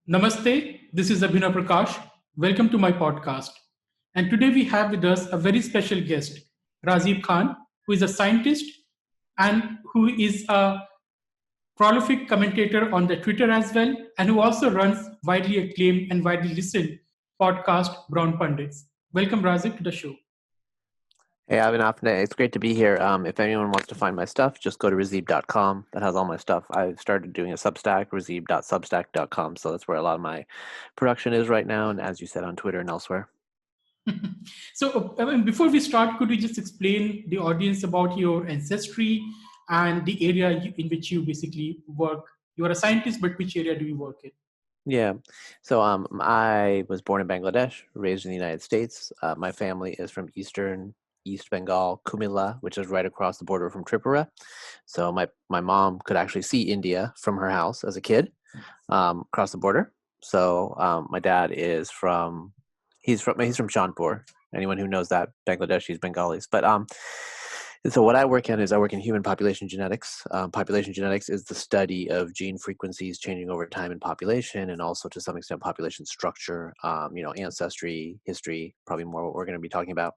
Namaste, this is Abhinav Prakash. Welcome to my podcast. And today we have with us a very special guest, Razib Khan, who is a scientist and who is a prolific commentator on the Twitter as well, and who also runs widely acclaimed and widely listened podcast Brown Pundits. Welcome, Razib, to the show. Hey, Abhinav, it's great to be here. If anyone wants to find my stuff, just go to razib.com. That has all my stuff. I've started doing a Substack, razib.substack.com. So that's where a lot of my production is right now. And as you said, on Twitter and elsewhere. Before we start, could you just explain the audience about your ancestry and the area in which you basically work? You are a scientist, but which area do you work in? Yeah. So I was born in Bangladesh, raised in the United States. My family is from East Bengal, Kumilla, which is right across the border from Tripura. So my mom could actually see India from her house as a kid across the border. So my dad is he's from Kanpur. Anyone who knows that, Bangladeshis, Bengalis. But and so what I work in human population genetics. Population genetics is the study of gene frequencies changing over time in population, and also to some extent population structure, ancestry, history, probably more what we're going to be talking about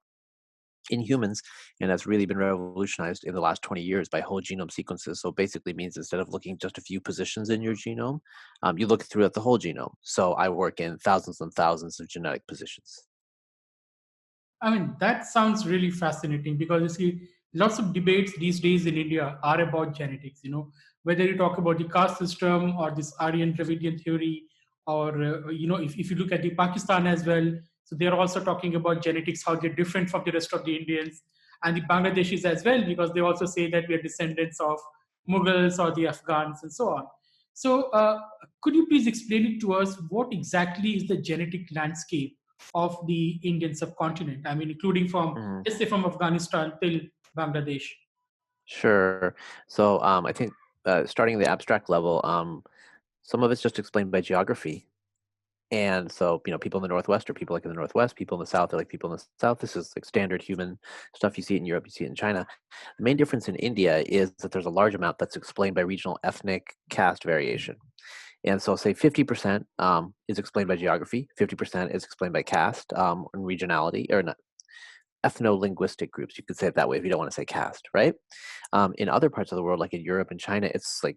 in humans. And that's really been revolutionized in the last 20 years by whole genome sequences. So basically means instead of looking just a few positions in your genome, you look throughout the whole genome. So I work in thousands and thousands of genetic positions. I mean, that sounds really fascinating because you see, lots of debates these days in India are about genetics. Whether you talk about the caste system or this Aryan Dravidian theory, or if you look at the Pakistan as well, so they're also talking about genetics, how they're different from the rest of the Indians and the Bangladeshis as well, because they also say that we are descendants of Mughals or the Afghans and so on. So, could you please explain it to us? What exactly is the genetic landscape of the Indian subcontinent? I mean, including from, let's say, from Afghanistan till Bangladesh. Sure. So I think starting at the abstract level, some of it's just explained by geography. And so, people in the Northwest are people like in the Northwest, people in the South are like people in the South. This is like standard human stuff. You see it in Europe, you see it in China. The main difference in India is that there's a large amount that's explained by regional ethnic caste variation. And so, say 50% is explained by geography, 50% is explained by caste and regionality, or not, ethno-linguistic groups. You could say it that way if you don't want to say caste, right? In other parts of the world, like in Europe and China, it's like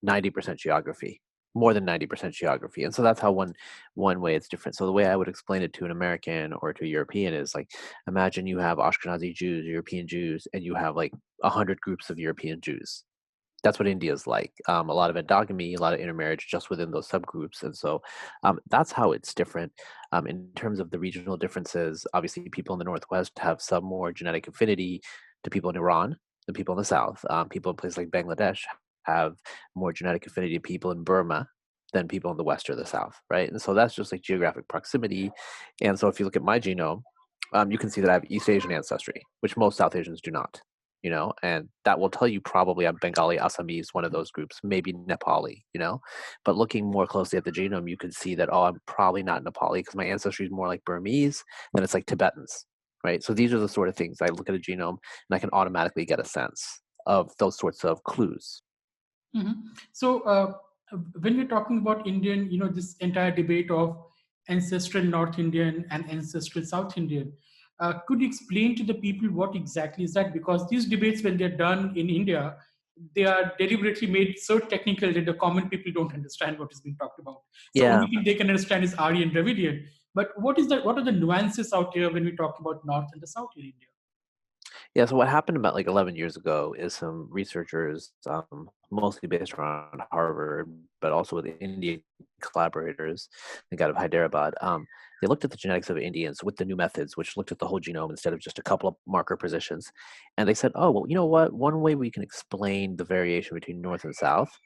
90% geography, more than 90% geography. And so that's how one way it's different. So the way I would explain it to an American or to a European is like, imagine you have Ashkenazi Jews, European Jews, and you have like 100 groups of European Jews. That's what India is like. A lot of endogamy, a lot of intermarriage just within those subgroups. And so that's how it's different. In terms of the regional differences, obviously people in the Northwest have some more genetic affinity to people in Iran than people in the South. People in places like Bangladesh have more genetic affinity to people in Burma than people in the West or the South, right? And so that's just like geographic proximity. And so if you look at my genome, you can see that I have East Asian ancestry, which most South Asians do not. And that will tell you probably I'm Bengali, Assamese, one of those groups, maybe Nepali, But looking more closely at the genome, you could see that, I'm probably not Nepali because my ancestry is more like Burmese than it's like Tibetans, right? So these are the sort of things I look at a genome and I can automatically get a sense of those sorts of clues. Mm-hmm. So, when we're talking about Indian, this entire debate of ancestral North Indian and ancestral South Indian, could you explain to the people what exactly is that? Because these debates, when they're done in India, they are deliberately made so technical that the common people don't understand what is being talked about. So, Yeah. only thing they can understand is Aryan Dravidian. But what are the nuances out here when we talk about North and the South in India? Yeah, so what happened about like 11 years ago is some researchers, mostly based around Harvard, but also with Indian collaborators, like out of Hyderabad, they looked at the genetics of Indians with the new methods, which looked at the whole genome instead of just a couple of marker positions. And they said, oh, well, you know what? One way we can explain the variation between North and South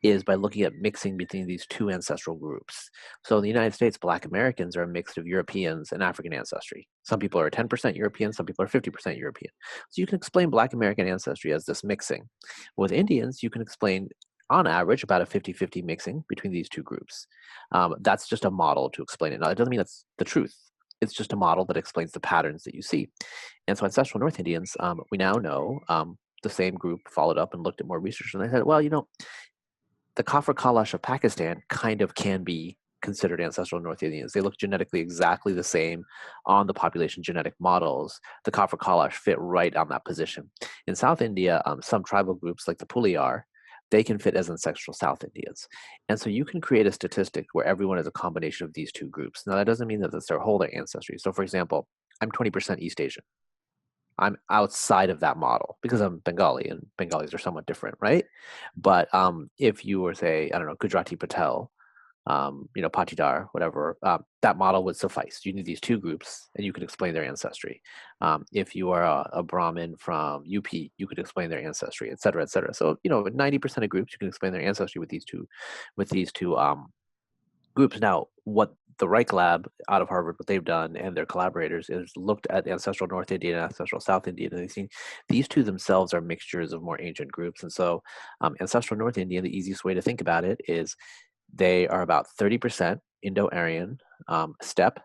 is by looking at mixing between these two ancestral groups. So in the United States, Black Americans are a mix of Europeans and African ancestry. Some people are 10% European, some people are 50% European. So you can explain Black American ancestry as this mixing. With Indians, you can explain on average about a 50-50 mixing between these two groups. That's just a model to explain it. Now, it doesn't mean that's the truth. It's just a model that explains the patterns that you see. And so ancestral North Indians, we now know the same group followed up and looked at more research, and they said, well, the Kafir Kalash of Pakistan kind of can be considered ancestral North Indians. They look genetically exactly the same on the population genetic models. The Kafir Kalash fit right on that position. In South India, some tribal groups like the Puliyar, they can fit as ancestral South Indians. And so you can create a statistic where everyone is a combination of these two groups. Now, that doesn't mean that that's their whole ancestry. So, for example, I'm 20% East Asian. I'm outside of that model because I'm Bengali and Bengalis are somewhat different, right? But if you were, say, I don't know, Gujarati Patel, Patidar, whatever, that model would suffice. You need these two groups and you can explain their ancestry. If you are a Brahmin from UP, you could explain their ancestry, et cetera, et cetera. So, 90% of groups, you can explain their ancestry with these two groups. Now, what the Reich Lab out of Harvard, what they've done, and their collaborators is looked at ancestral North Indian and ancestral South Indian, and they've seen these two themselves are mixtures of more ancient groups. And so, ancestral North Indian, the easiest way to think about it is they are about 30% Indo-Aryan steppe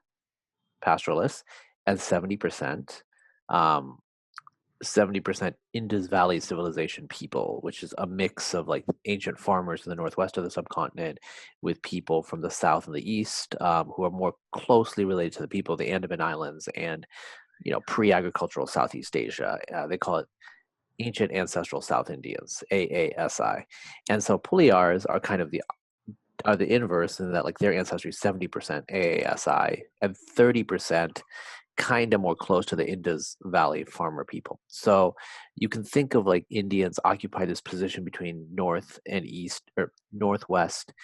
pastoralists and 70% Indus Valley civilization people, which is a mix of like ancient farmers in the northwest of the subcontinent with people from the south and the east who are more closely related to the people of the Andaman Islands and pre-agricultural Southeast Asia. They call it Ancient Ancestral South Indians, AASI. And so Puliyars are kind of the inverse in that like their ancestry is 70% AASI and 30% kind of more close to the Indus Valley farmer people. So you can think of like Indians occupy this position between North and East or Northwest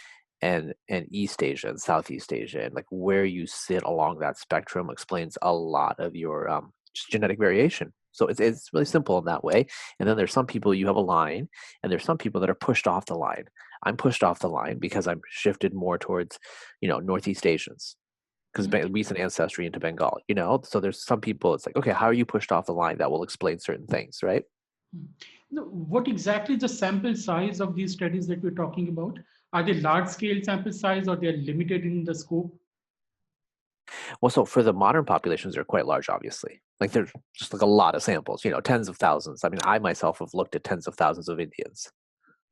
and East Asia and Southeast Asia, and like where you sit along that spectrum explains a lot of your just genetic variation. So it's really simple in that way. And then there's some people you have a line, and there's some people that are pushed off the line. I'm pushed off the line because I'm shifted more towards, Northeast Asians because recent ancestry into Bengal. So there's some people. It's like, okay, how are you pushed off the line? That will explain certain things, right? Now, what exactly is the sample size of these studies that we're talking about? Are they large scale sample size or they're limited in the scope? Well, so for the modern populations, they're quite large, obviously. Like there's just like a lot of samples, tens of thousands. I mean, I myself have looked at tens of thousands of Indians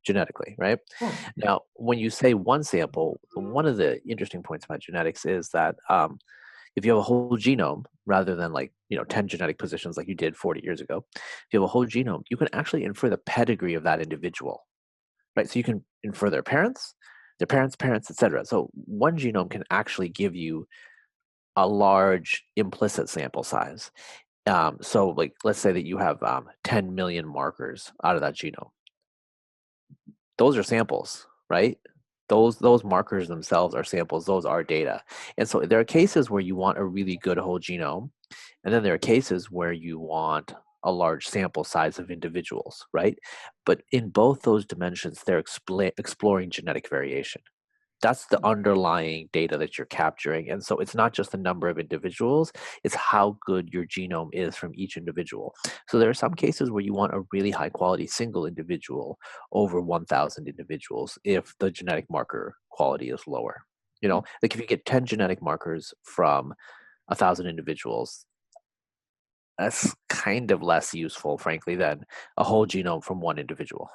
genetically, right? Oh, Now, when you say one sample, one of the interesting points about genetics is that if you have a whole genome rather than like 10 genetic positions like you did 40 years ago, if you have a whole genome, you can actually infer the pedigree of that individual, right? So you can infer their parents' parents, etc. So one genome can actually give you a large implicit sample size. So like let's say that you have 10 million markers out of that genome. Those are samples, right? Those markers themselves are samples. Those are data. And so there are cases where you want a really good whole genome, and then there are cases where you want a large sample size of individuals, right? But in both those dimensions, they're exploring genetic variation. That's the underlying data that you're capturing. And so it's not just the number of individuals, it's how good your genome is from each individual. So there are some cases where you want a really high quality single individual over 1,000 individuals if the genetic marker quality is lower. Like if you get 10 genetic markers from 1,000 individuals, that's kind of less useful, frankly, than a whole genome from one individual.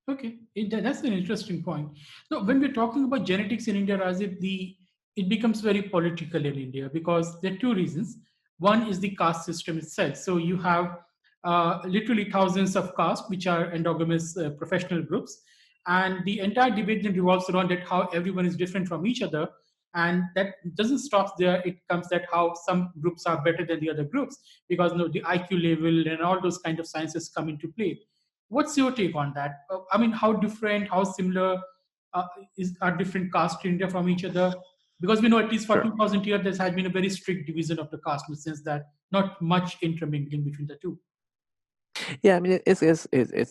okay. That's an interesting point. So when we're talking about genetics in India, Razib, it becomes very political in India because there are two reasons. One is the caste system itself. So you have literally thousands of castes, which are endogamous professional groups, and the entire debate then revolves around that how everyone is different from each other, and that doesn't stop there. It comes that how some groups are better than the other groups because the IQ level and all those kind of sciences come into play. What's your take on that? I mean, how different, how similar uh, are different castes in India from each other? Because we know at least for Sure. 2000 years, there has been a very strict division of the caste in the sense that not much intermingling between the two. Yeah, I mean, it's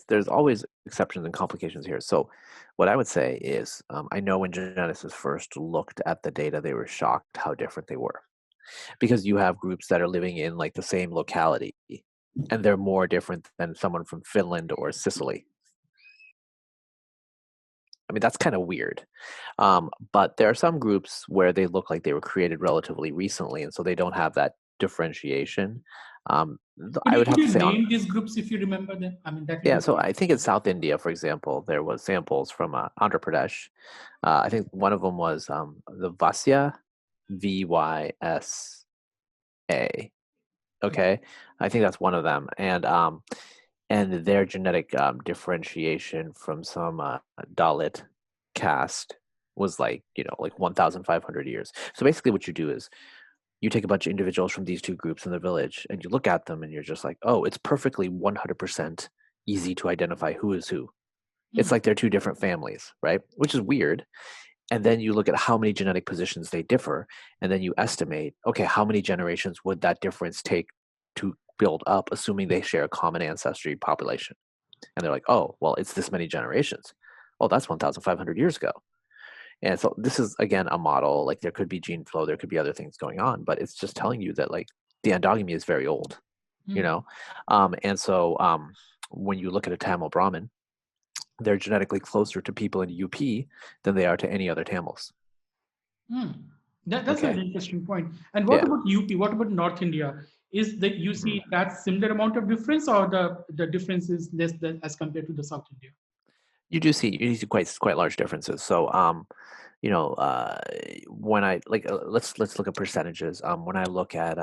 there's always exceptions and complications here. So, what I would say is, I know when geneticists first looked at the data, they were shocked how different they were because you have groups that are living in like the same locality, and they're more different than someone from Finland or Sicily. I mean, that's kind of weird. But there are some groups where they look like they were created relatively recently, and so they don't have that differentiation. Could I you would could have to you say on. name these groups if you remember them? I mean, that will Yeah, be so great. I think in South India, for example, there was samples from Andhra Pradesh. I think one of them was the Vasya, VysA. Okay. Okay, I think that's one of them, and their genetic differentiation from some Dalit caste was like, like 1,500 years. So basically, what you do is you take a bunch of individuals from these two groups in the village, and you look at them, and you're just like, oh, it's perfectly 100% easy to identify who is who. It's Hmm. like they're two different families, right? Which is weird. And then you look at how many genetic positions they differ, and then you estimate, okay, how many generations would that difference take to build up, assuming they share a common ancestry population? And they're like, oh, well, it's this many generations. Oh, that's 1,500 years ago. And so this is, again, a model. Like there could be gene flow, there could be other things going on, but it's just telling you that like the endogamy is very old, you Hmm. know? And so when you look at a Tamil Brahmin, they're genetically closer to people in UP than they are to any other Tamils. Hmm. That's an Okay. interesting point. And what Yeah. about UP? What about North India? Is that you see that similar amount of difference, or the difference is less than as compared to the South India? You do see quite large differences. So you know, when I like let's look at percentages. When I look at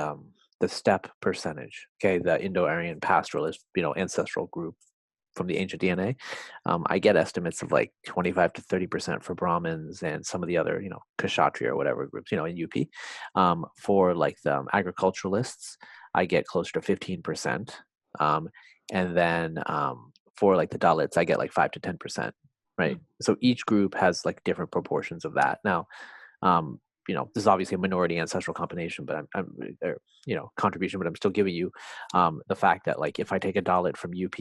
the steppe percentage, okay, the Indo-Aryan pastoralist, ancestral group from the ancient DNA, I get estimates of like 25 to 30% for Brahmins and some of the other, Kshatriya or whatever groups, in UP. For like the agriculturalists, I get closer to 15%. Um, and then for like the Dalits, I get like 5 to 10%. Hmm. Right. So each group has like different proportions of that. Now, um, this is obviously a minority ancestral combination, but contribution, but I'm still giving you the fact that like if I take a Dalit from UP,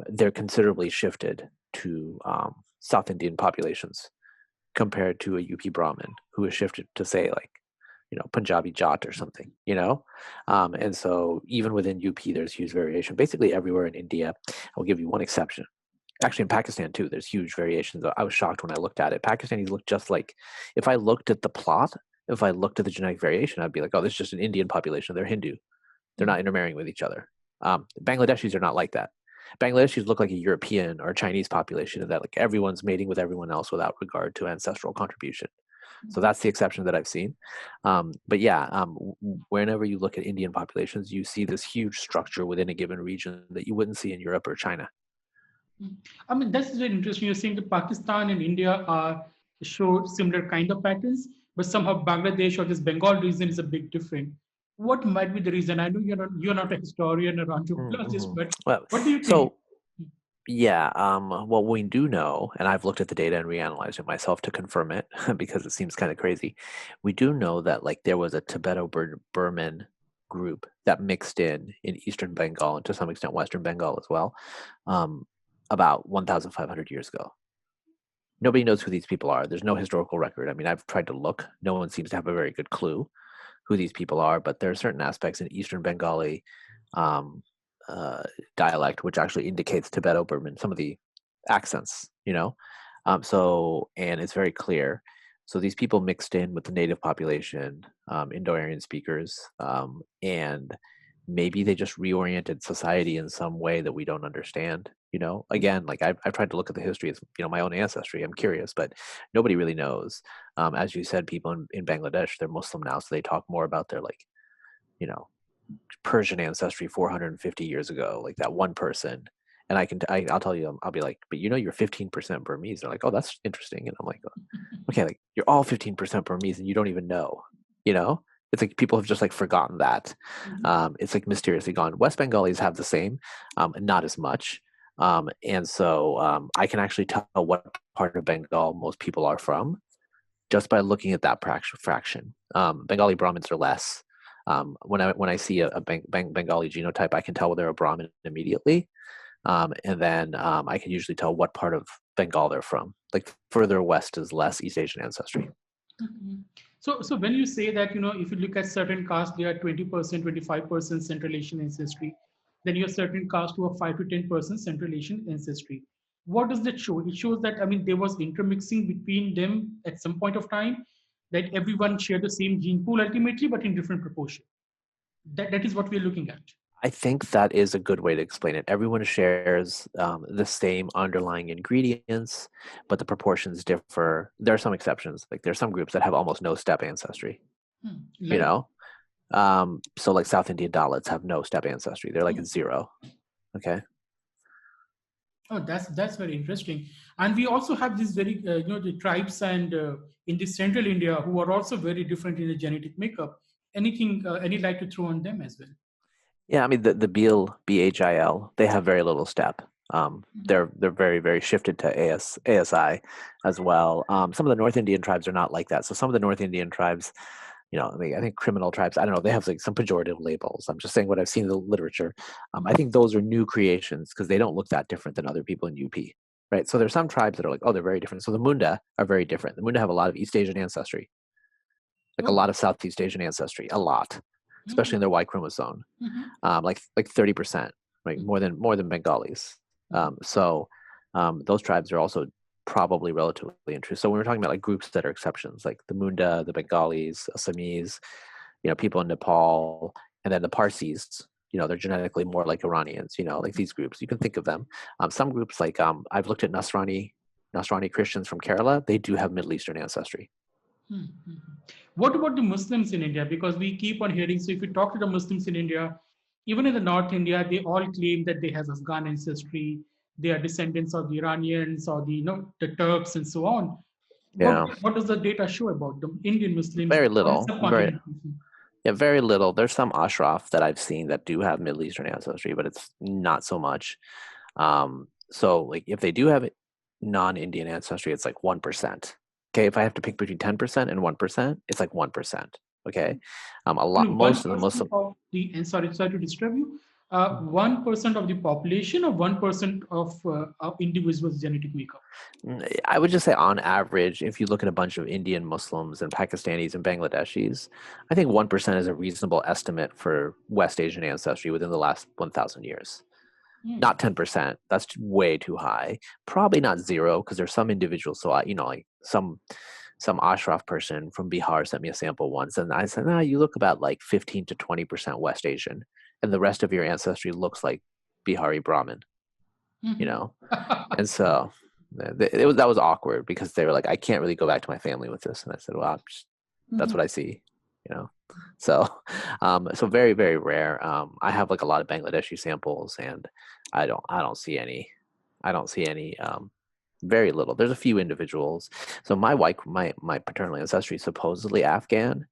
they're considerably shifted to South Indian populations compared to a UP Brahmin who is shifted to say like, Punjabi Jat or something, and so even within UP, there's huge variation. Basically everywhere in India, I'll give you one exception. Actually, in Pakistan too, there's huge variations. I was shocked when I looked at it. Pakistanis look just like, if I looked at the plot, if I looked at the genetic variation, I'd be like, oh, this is just an Indian population. They're Hindu. They're Hmm. not intermarrying with each other. Bangladeshis are not like that. Bangladeshis look like a European or Chinese population in that like everyone's mating with everyone else without regard to ancestral contribution. So that's the exception that I've seen. But yeah, whenever you look at Indian populations, you see this huge structure within a given region that you wouldn't see in Europe or China. Hmm. I mean, that's very interesting. You're saying that Pakistan and India are show similar kind of patterns, but somehow Bangladesh or this Bengal region is a bit different. What might be the reason? I know you're not a historian or anthropologist, Mm-hmm. but Well, what do you think? so yeah, what we do know, and I've looked at the data and reanalyzed it myself to confirm it because it seems kind of crazy. We do know that like there was a Tibeto-Burman group that mixed in Eastern Bengal and to some extent Western Bengal as well, um, about 1,500 years ago. Nobody knows who these people are. There's no historical record. I mean, I've tried to look. No one seems to have a very good clue who these people are, but there are certain aspects in Eastern Bengali um, uh, dialect which actually indicates Tibeto-Burman, some of the accents, and it's very clear. So these people mixed in with the native population, Indo-Aryan speakers, and maybe they just reoriented society in some way that we don't understand. Again, like I've tried to look at the history of my own ancestry. I'm curious, but nobody really knows. As you said, people in Bangladesh, they're Muslim now, so they talk more about their like you know Persian ancestry 450 years ago, like that one person. And I'll tell you, I'll be like, but you're 15% Burmese. They're like, oh, that's interesting. And I'm like, okay, like you're all 15% Burmese and you don't even know, you know? It's like people have just like forgotten that. Mhm. It's like mysteriously gone. West Bengalis have the same, not as much. And so I can actually tell what part of Bengal most people are from just by looking at that fraction. Bengali Brahmins are less. When I see a Bengali genotype, I can tell whether they're a Brahmin immediately, and then I can usually tell what part of Bengal they're from. Like further west is less East Asian ancestry. Mhm. So when you say that, if you look at certain castes, they are 20%, 25% Central Asian ancestry, then your certain caste who are 5 to 10% Central Asian ancestry. What does that show? It shows that, I mean, there was intermixing between them at some point of time, that everyone shared the same gene pool ultimately, but in different proportion. That is what we're looking at. I think that is a good way to explain it. Everyone shares the same underlying ingredients, but the proportions differ. There are some exceptions. Like there's some groups that have almost no steppe ancestry, you Like, know? So like South Indian Dalits have no steppe ancestry. They're like zero. Okay. oh, that's very interesting. And we also have these very, the tribes and in the central India who are also very different in the genetic makeup. Anything, any light to throw on them as well? Yeah, I mean the Bhil, BHIL, they have very little step. They're very very shifted to ASI as well. Some of the North Indian tribes are not like that. So some of the North Indian tribes, I mean, I think criminal tribes, I don't know, they have like some pejorative labels. I'm just saying what I've seen in the literature. I think those are new creations because they don't look that different than other people in UP, right? So there's some tribes that are like, oh, they're very different. So the Munda are very different. The Munda have a lot of East Asian ancestry, like a Oh, lot of Southeast Asian ancestry, a lot, especially in their Y chromosome, mhm, like 30%, right? More than Bengalis. Those tribes are also probably relatively intrusive. So when we're talking about like groups that are exceptions, like the Munda, the Bengalis, Assamese, people in Nepal, and then the Parsis, they're genetically more like Iranians, like these groups. You can think of them. Some groups like I've looked at Nasrani Christians from Kerala. They do have Middle Eastern ancestry. What about the Muslims in India? Because we keep on hearing, so if you talk to the Muslims in India, even in the North India, they all claim that they have Afghan ancestry, they are descendants of the Iranians or the the Turks and so on. What Yeah, what does the data show about the Indian Muslims very or the little. subcontinent Muslims? Yeah, very little. There's some Ashraf that I've seen that do have Middle Eastern ancestry, but it's not so much. So like if they do have non-Indian ancestry, it's like 1%. Okay, if I have to pick between 10% and 1%, it's like 1%. Okay. One Most of the percent Muslim, of the and sorry to disturb you. 1% of the population or 1% of individuals' genetic makeup. I would just say on average, if you look at a bunch of Indian Muslims and Pakistanis and Bangladeshis, I think 1% is a reasonable estimate for West Asian ancestry within the last 1,000 years. Not 10%. That's way too high. Probably not zero because there's some individuals. So like some Ashraf person from Bihar sent me a sample once, and I said, "Nah, you look about like 15 to 20% West Asian, and the rest of your ancestry looks like Bihari Brahmin." You Mhm. know, and so that was awkward because they were like, "I can't really go back to my family with this," and I said, "Well, that's Mhm. what I see." You know, so so very very rare. I have like a lot of Bangladeshi samples, and I don't see any. I don't see any. Very little. There's a few individuals. So my paternal ancestry is supposedly Afghan,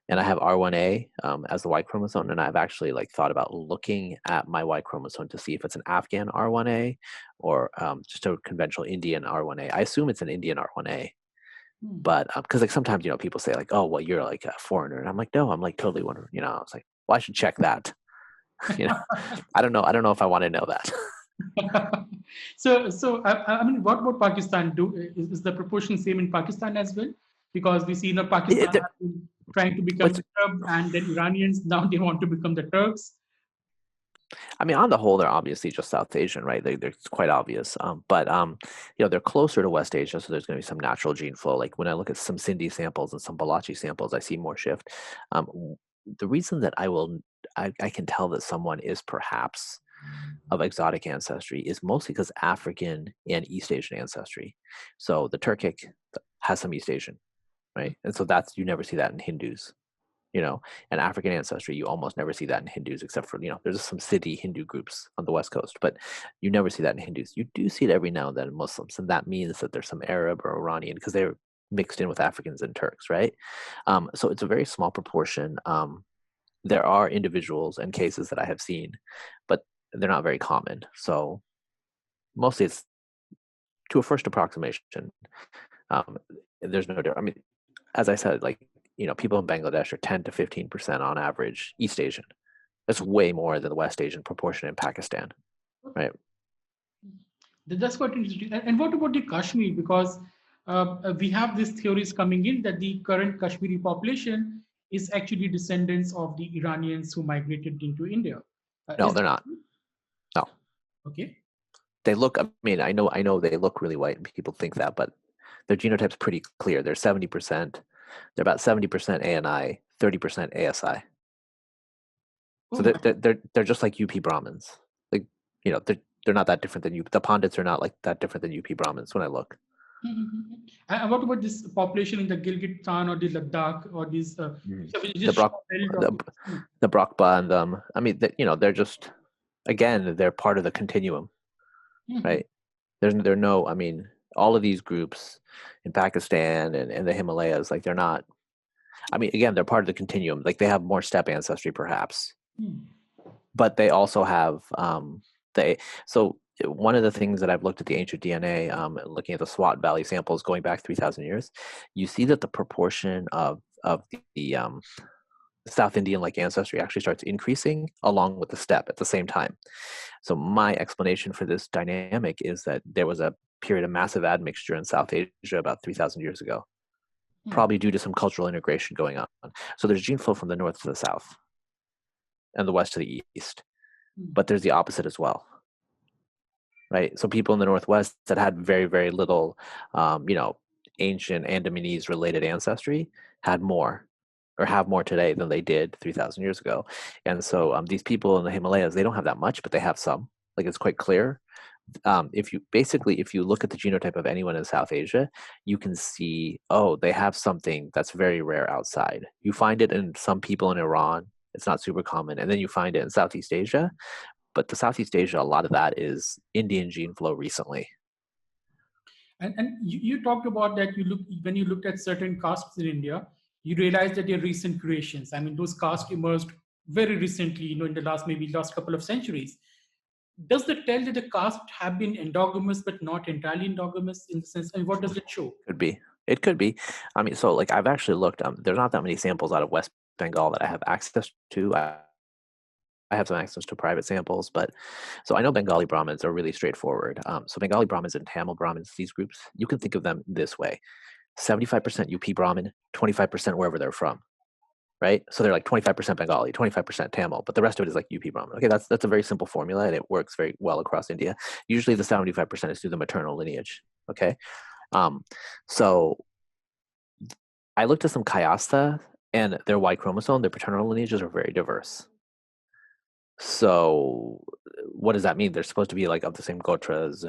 and I have R1A as the Y chromosome, and I've actually like thought about looking at my Y chromosome to see if it's an Afghan R1A or just a conventional Indian R1A. I assume it's an Indian R1A, but because like sometimes people say like, oh well, you're like a foreigner, and I'm like, no, I'm like totally one. I was like, well, I should check that. you know, I don't know if I want to know that. So I mean, what about Pakistan? Is the proportion same in Pakistan as well? Because we see Pakistan It, has been trying to become what's the Arab, and then Iranians now they want to become the Turks. I mean, on the whole, they're obviously just South Asian, right? It's quite obvious. But they're closer to West Asia, so there's going to be some natural gene flow. Like when I look at some Sindhi samples and some Balachi samples, I see more shift. The reason that I can tell that someone is perhaps of exotic ancestry is mostly because African and East Asian ancestry. So the Turkic has some East Asian, right? And so you never see that in Hindus, and African ancestry, you almost never see that in Hindus, except for, there's some city Hindu groups on the West Coast, but you never see that in Hindus. You do see it every now and then in Muslims, and that means that there's some Arab or Iranian because they're mixed in with Africans and Turks, right? So it's a very small proportion. There are individuals and cases that I have seen, but they're not very common. So mostly it's to a first approximation. Um, there's no difference. I mean, as I said, like, people in Bangladesh are 10 to 15% on average East Asian. That's way more than the West Asian proportion in Pakistan, right? That's quite interesting. And what about the Kashmir? Because we have these theories coming in that the current Kashmiri population is actually descendants of the Iranians who migrated into India. No, Is they're not. No, okay? they look. I mean, I know they look really white, and people think that, but their genotype's pretty clear. They're 70%. They're about 70% ANI, 30% ASI. So Oh my. they're just like UP Brahmins. Like, they're not that different than you. The Pandits are not like that different than UP Brahmins when I look. Mhm. And what about this population in the Gilgit-Khan or the Ladakh or these Mhm. which is The just Brock, belt of the the Kashmir? the Brakpa and them. I mean, they're just, again, they're part of the continuum, Mhm. right? There are no. I mean, all of these groups in Pakistan and the Himalayas, like they're not. I mean, again, they're part of the continuum. Like they have more steppe ancestry, perhaps, Hmm. but they also have they. So one of the things that I've looked at the ancient DNA, looking at the Swat Valley samples going back 3,000 years, you see that the proportion of the South Indian like ancestry actually starts increasing along with the steppe at the same time. So my explanation for this dynamic is that there was a period of massive admixture in South Asia about 3,000 years ago, Hmm. probably due to some cultural integration going on. So there's gene flow from the north to the south and the west to the east, Hmm. but there's the opposite as well, right? So people in the northwest that had very, very little, ancient Andamanese related ancestry had more or have more today than they did 3,000 years ago. And so these people in the Himalayas, they don't have that much, but they have some. Like it's quite clear. If you look at the genotype of anyone in South Asia, you can see, oh, they have something that's very rare outside. You find it in some people in Iran. It's not super common. And then you find it in Southeast Asia. But the Southeast Asia, a lot of that is Indian gene flow recently. And you talked about that you look when you looked at certain castes in India, you realized that they're recent creations. I mean, those castes emerged very recently, in the last couple of centuries. Does that tell that the caste have been endogamous but not entirely endogamous in the sense? I mean, what does it show? Could be. It could be. I mean, so like I've actually looked. There's not that many samples out of West Bengal that I have access to. I have some access to private samples, but so I know Bengali Brahmins are really straightforward. So Bengali Brahmins and Tamil Brahmins, these groups, you can think of them this way: 75% UP Brahmin, 25% wherever they're from, right? So they're like 25% Bengali, 25% Tamil, but the rest of it is like UP Brahmin. Okay, that's a very simple formula, and it works very well across India. Usually, the 75% is through the maternal lineage. Okay, um, so I looked at some Kayastha, and their Y chromosome, their paternal lineages are very diverse. So what does that mean? They're supposed to be like of the same gotras,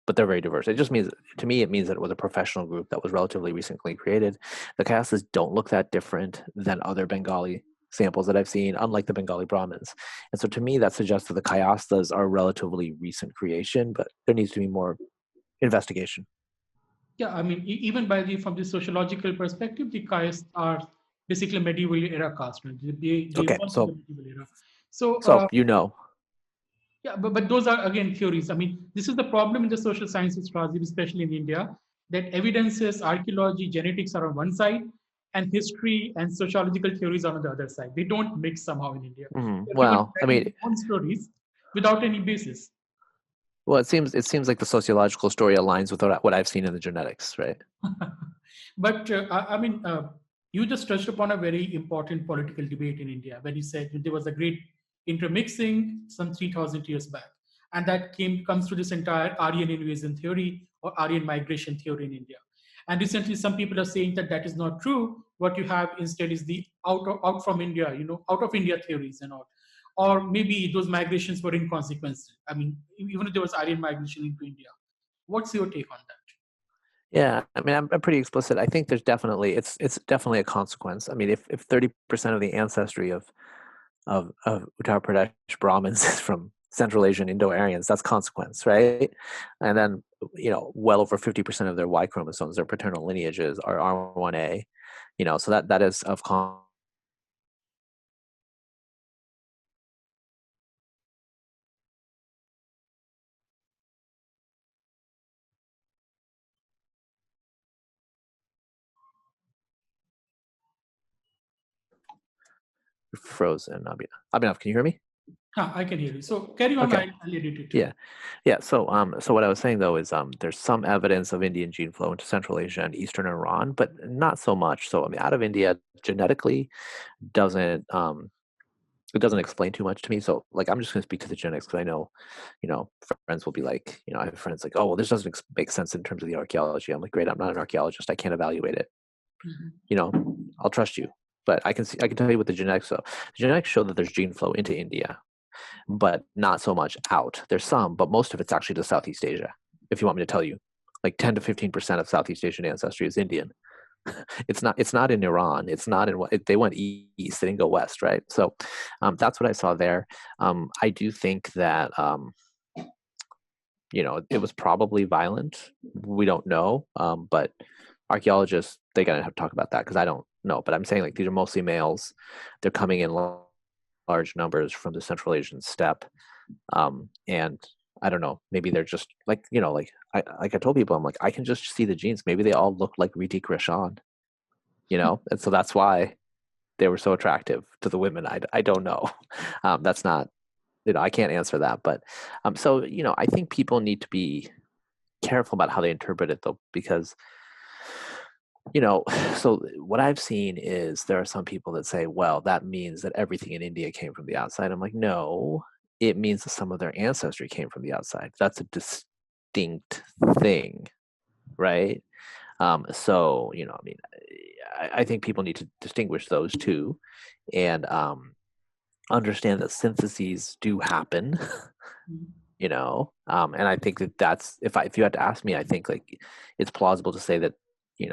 but they're very diverse. It just means, to me, it means that it was a professional group that was relatively recently created. The Kayasthas don't look that different than other Bengali samples that I've seen, unlike the Bengali Brahmins. And so to me, that suggests that the Kayasthas are a relatively recent creation, but there needs to be more investigation. Yeah, I mean, even from the sociological perspective, the castes are basically medieval era caste. Right? They Okay, evolved in the so medieval era. So so you know, yeah, but those are again theories. I mean, this is the problem in the social sciences, Razib, especially in India, that evidences, archaeology, genetics are on one side, and history and sociological theories are on the other side. They don't mix somehow in India. Everyone is well, I writing mean, their own stories without any basis. well, it seems like the sociological story aligns with what I've seen in the genetics, right? But I mean, you just touched upon a very important political debate in India when you said there was a great intermixing some 3,000 years back. And that comes to this entire Aryan invasion theory or Aryan migration theory in India. And recently, some people are saying that that is not true. What you have instead is the out from India, out of India theories and all. Or maybe those migrations were inconsequential. I mean, even if there was Aryan migration into India. What's your take on that? Yeah, I mean, I'm pretty explicit. I think it's definitely a consequence. I mean, if 30% of the ancestry of Uttar Pradesh Brahmins is from Central Asian Indo-Aryans, that's consequence, right? And then well over 50% of their Y chromosomes, their paternal lineages are R1A, so that is of frozen. Abhinav, can you hear me? I can hear you. So carry on. Okay. I'll edit it. Yeah. Yeah. So what I was saying though is there's some evidence of Indian gene flow into Central Asia and Eastern Iran, but not so much. So I mean, out of India genetically doesn't it doesn't explain too much to me. So like I'm just going to speak to the genetics because I know, friends will be like, I have friends like, oh well, this doesn't make sense in terms of the archaeology. I'm like, great, I'm not an archaeologist. I can't evaluate it. Mhm. You know, I'll trust you. but I can tell you what the genetics show. The genetics show that there's gene flow into India, but not so much out. There's some, but most of it's actually to Southeast Asia. If you want me to tell you, like 10 to 15% of Southeast Asian ancestry is Indian. It's not in Iran. It's not in what they went east. They didn't go west, right? So that's what I saw there. I do think that it was probably violent. We don't know, but archaeologists they're gonna have to talk about that because I don't know. But I'm saying like these are mostly males. They're coming in large numbers from the Central Asian steppe, and I don't know. Maybe they're just like I told people I'm like I can just see the genes. Maybe they all look like Ritik Roshan, and so that's why they were so attractive to the women. I don't know. That's not I can't answer that, but so I think people need to be careful about how they interpret it though, because so what I've seen is there are some people that say, well, that means that everything in India came from the outside. I'm like, no, it means that some of their ancestry came from the outside. That's a distinct thing, right? So I mean, I think people need to distinguish those two, and understand that syntheses do happen. And I think that's if you had to ask me, I think like it's plausible to say that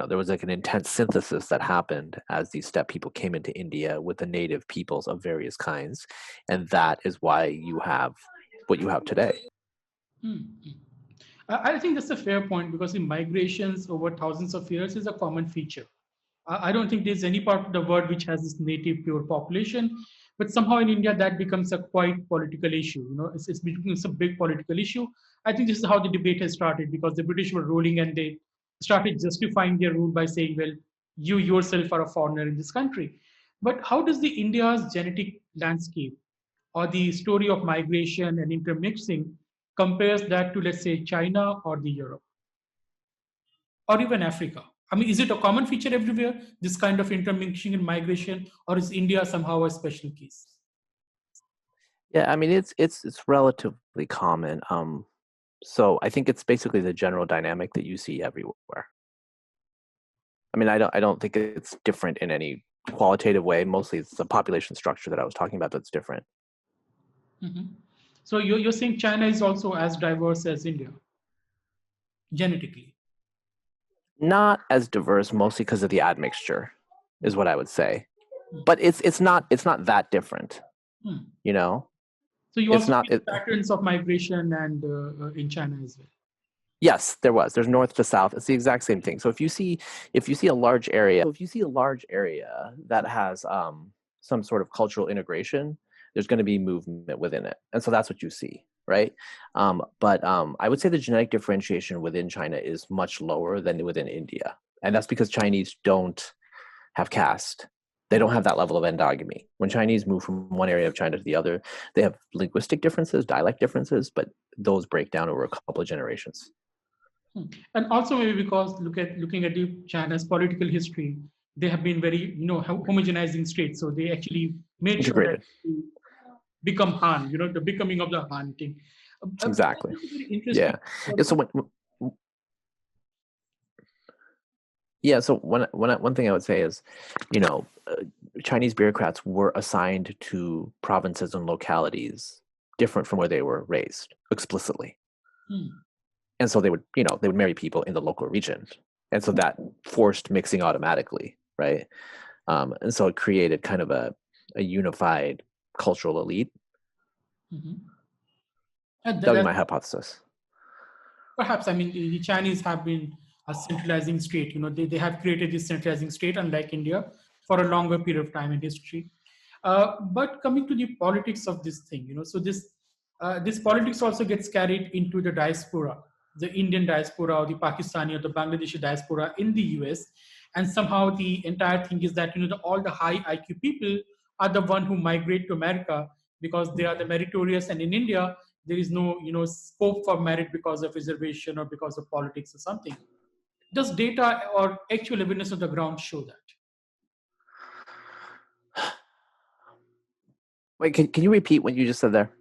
there was like an intense synthesis that happened as these steppe people came into India with the native peoples of various kinds, and that is why you have what you have today. I think that's a fair point because the migrations over thousands of years is a common feature. I don't think there's any part of the world which has this native pure population, but somehow in India that becomes a quite political issue. It's becomes a big political issue. I think this is how the debate has started because the British were ruling and they started justifying their rule by saying, well, you yourself are a foreigner in this country. But how does the India's genetic landscape or the story of migration and intermixing compares that to, let's say, China or the Europe or even Africa? I mean, is it a common feature everywhere, this kind of intermixing and migration, or is India somehow a special case? Yeah, I mean it's relatively common. So I think it's basically the general dynamic that you see everywhere. I mean, I don't think it's different in any qualitative way. Mostly it's the population structure that I was talking about that's different. Mhm. So you're saying China is also as diverse as India, genetically? Not as diverse, mostly because of the admixture, is what I would say. But it's not that different, Hmm. you know. So you It's also not. see patterns of migration and in China as well. Yes, there's north to south. It's the exact same thing. So if you see a large area, that has some sort of cultural integration, there's going to be movement within it, and so that's what you see, right? But I would say the genetic differentiation within China is much lower than within India, and that's because Chinese don't have caste. They don't have that level of endogamy. When Chinese move from one area of China to the other, they have linguistic differences, dialect differences, but those break down over a couple of generations. And also maybe because looking at the China's political history, they have been very homogenizing states. So they actually made sure that Integrated. to become Han, the becoming of the Han thing. Exactly. That's very interesting. Yeah. Yeah. So so one thing I would say is, Chinese bureaucrats were assigned to provinces and localities different from where they were raised explicitly, and so they would marry people in the local region, and so that forced mixing automatically, right? And so it created kind of a unified cultural elite. That would be my hypothesis. Perhaps, I mean, the Chinese have been a centralizing state. They have created this centralizing state, unlike India, for a longer period of time in history. But coming to the politics of this thing, so this politics also gets carried into the diaspora, the Indian diaspora, or the Pakistani or the Bangladeshi diaspora in the US, and somehow the entire thing is that all the high IQ people are the one who migrate to America because they are the meritorious, and in India there is no scope for merit because of reservation or because of politics or something. Does data or actual evidence on the ground show that? Wait, can you repeat what you just said there?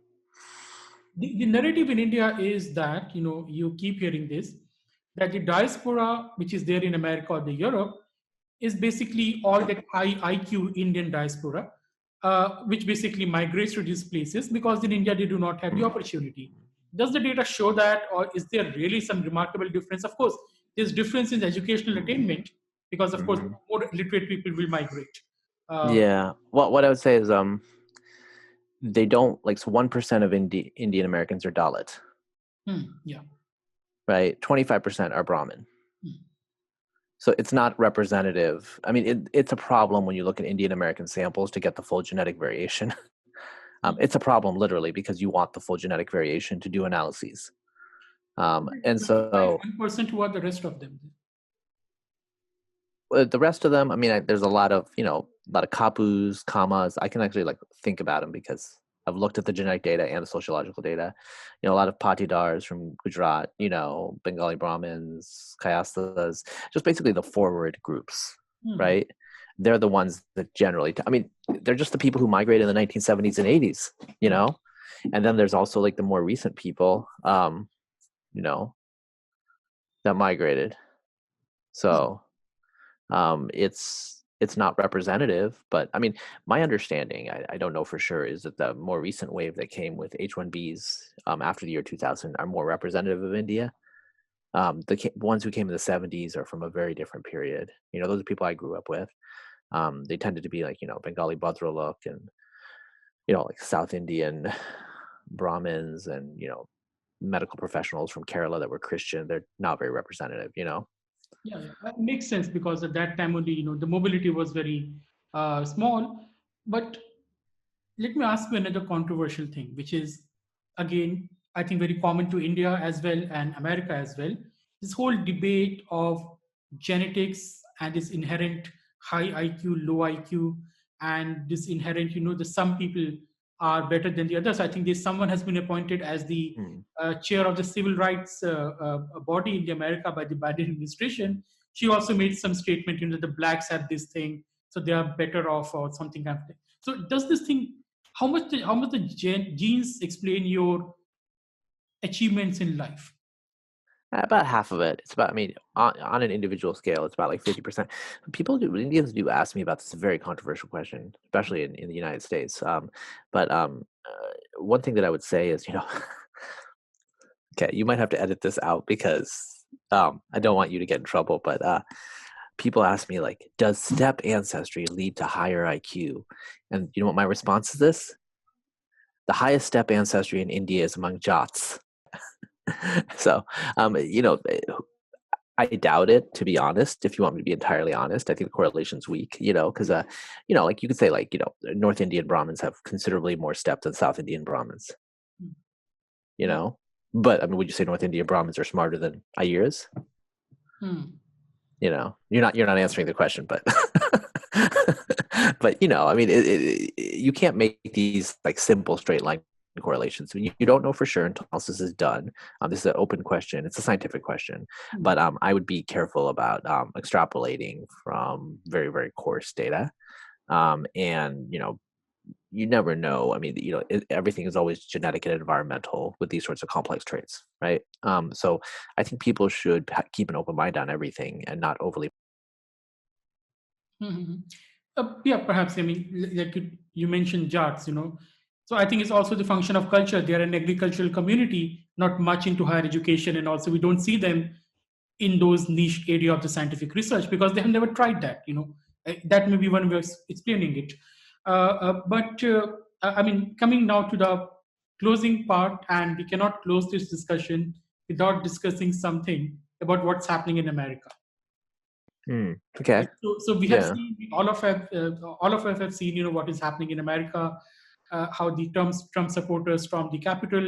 The narrative in India is that you keep hearing this, that the diaspora which is there in America or the Europe is basically all that high IQ Indian diaspora, which basically migrates to these places because in India they do not have the opportunity. Does the data show that, or is there really some remarkable difference? Of course, there's difference in educational attainment because, of course, Hmm. more literate people will migrate. Uh, Yeah. Well, what I would say is they don't like so 1% of Indian Americans are Dalit, yeah. right? 25% are Brahmin. Hmm. So it's not representative. I mean, it's a problem when you look at Indian American samples to get the full genetic variation. It's a problem literally because you want the full genetic variation to do analyses. And 25, so 1% who are the rest of them? the rest of them, I mean, there's a lot of, a lot of kapus, commas. I can actually like think about them because I've looked at the genetic data and the sociological data. A lot of patidars from Gujarat, Bengali Brahmins, Kayasthas, just basically the forward groups, Hmm. right? They're the ones that generally, I mean, they're just the people who migrated in the 1970s and 80s, and then there's also like the more recent people, you know, that migrated. So it's not representative, but I mean, my understanding, I don't know for sure, is that the more recent wave that came with H-1Bs after the year 2000 are more representative of India. The ones who came in the 70s are from a very different period. Those are people I grew up with. They tended to be like, Bengali Bhadralok and, like South Indian Brahmins and, medical professionals from Kerala that were Christian. They're not very representative. Yeah, yeah. Makes sense because at that time only, the mobility was very small. But let me ask you another controversial thing, which is, again, I think very common to India as well and America as well. This whole debate of genetics and this inherent high IQ, low IQ, and this inherent, the some people are better than the others. I think there's someone has been appointed as the Hmm. chair of the civil rights body in the America by the Biden administration. She also made some statement, the blacks have this thing, so they are better off or something kind of thing. So does this thing how much the genes explain your achievements in life? About half of it. It's about, I mean, on an individual scale, it's about like 50%. Indians do ask me about this very controversial question, especially in the United States. But one thing that I would say is, okay, you might have to edit this out because I don't want you to get in trouble. But people ask me, like, does step ancestry lead to higher IQ? And you know what my response is this? The highest step ancestry in India is among Jats. So, I doubt it, to be honest. If you want me to be entirely honest, I think the correlation's weak, because, like you could say, like, North Indian Brahmins have considerably more step than South Indian Brahmins, you Yeah. know? But, I mean, would you say North Indian Brahmins are smarter than Ayirs? Hmm. You're not answering the question, but, but, I mean, you can't make these, like, simple straight line correlations. You don't know for sure until analysis is done. This is an open question. It's a scientific question, Hmm. but I would be careful about extrapolating from very, very coarse data. And you never know. I mean, everything is always genetic and environmental with these sorts of complex traits, right? So I think people should keep an open mind on everything and not overly. Mhm. Yeah, perhaps. I mean, like you mentioned Jats, So I think it's also the function of culture. They are an agricultural community, not much into higher education, and also we don't see them in those niche area of the scientific research because they have never tried that. That may be one way of explaining it. But I mean, coming now to the closing part, and we cannot close this discussion without discussing something about what's happening in America. Okay. Right? So we have Yeah. seen all of us have seen what is happening in America, how the Trump supporters storm the Capitol,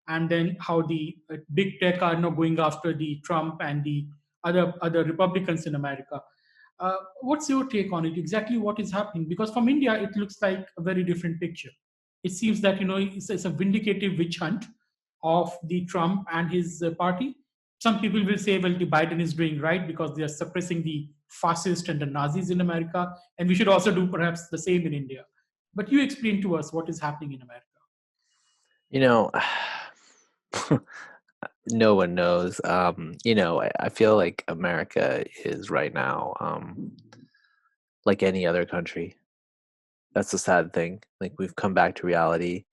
and then how the big tech are now going after the Trump and the other Republicans in America. What's your take on it? Exactly what is happening? Because from India, it looks like a very different picture. It seems that it's a vindicative witch hunt of the Trump and his party. Some people will say, well, the Biden is doing right because they are suppressing the fascists and the Nazis in America, and we should also do perhaps the same in India. But you explain to us what is happening in America. You know, no one knows. I feel like America is right now. like any other country. That's the sad thing. Like we've come back to reality,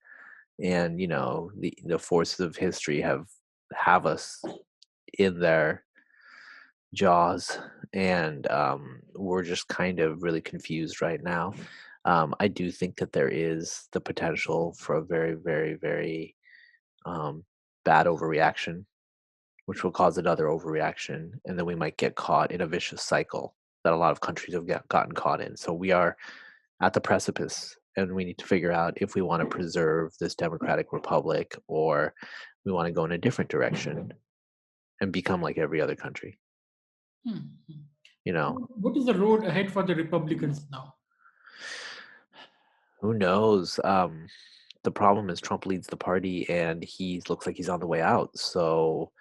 and the forces of history have us in their jaws, and we're just kind of really confused right now. I do think that there is the potential for a very, very, very um, bad overreaction, which will cause another overreaction, and then we might get caught in a vicious cycle that a lot of countries have gotten caught in. So we are at the precipice, and we need to figure out if we want to preserve this democratic republic or we want to go in a different direction and become like every other country. Hmm. You know, What is the road ahead for the Republicans now? who knows? The problem is Trump leads the party, and he looks like he's on the way out. So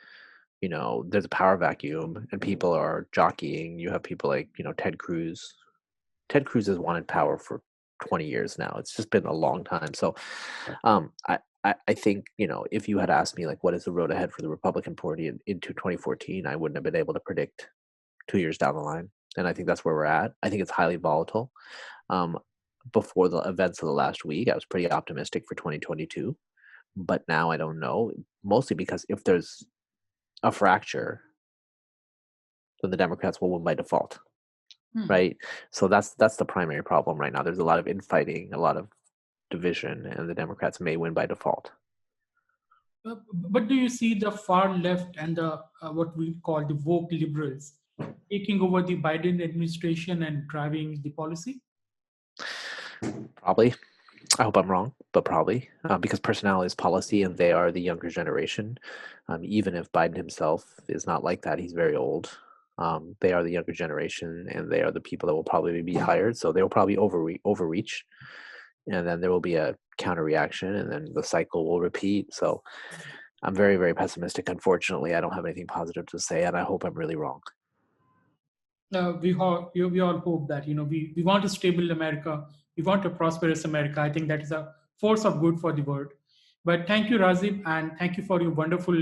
there's a power vacuum, and people are jockeying. You have people like Ted Cruz. Ted Cruz has wanted power for 20 years now. It's just been a long time. So I think, if you had asked me, like, what is the road ahead for the Republican Party into 2014, I wouldn't have been able to predict 2 years down the line. And I think that's where we're at. I think it's highly volatile. Um, Before the events of the last week, I was pretty optimistic for 2022. But now I don't know, mostly because if there's a fracture, then the Democrats will win by default. Hmm. Right? So that's the primary problem right now. There's a lot of infighting, a lot of division, and the Democrats may win by default. But do you see the far left and the what we call the woke liberals taking over the Biden administration and driving the policy? Probably. I hope I'm wrong, but probably because personality is policy, and they are the younger generation. Even if Biden himself is not like that, he's very old. They are the younger generation, and they are the people that will probably be hired. So they will probably overreach, and then there will be a counter reaction, and then the cycle will repeat. So I'm very, very pessimistic. Unfortunately, I don't have anything positive to say, and I hope I'm really wrong. We all hope that we want a stable America, we want a prosperous America. I think that is a force of good for the world. But thank you, Razib, and thank you for your wonderful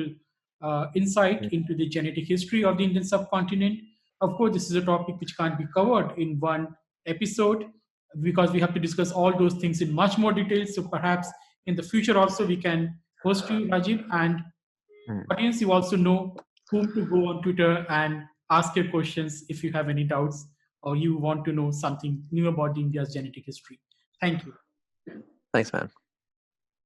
insight Mm. into the genetic history of the Indian subcontinent. Of course, this is a topic which can't be covered in one episode because we have to discuss all those things in much more detail. So perhaps in the future also we can host you, Rajib, and Mm. audience, you also know whom to go on Twitter and ask your questions if you have any doubts or you want to know something new about India's genetic history. Thank you. Thanks, man.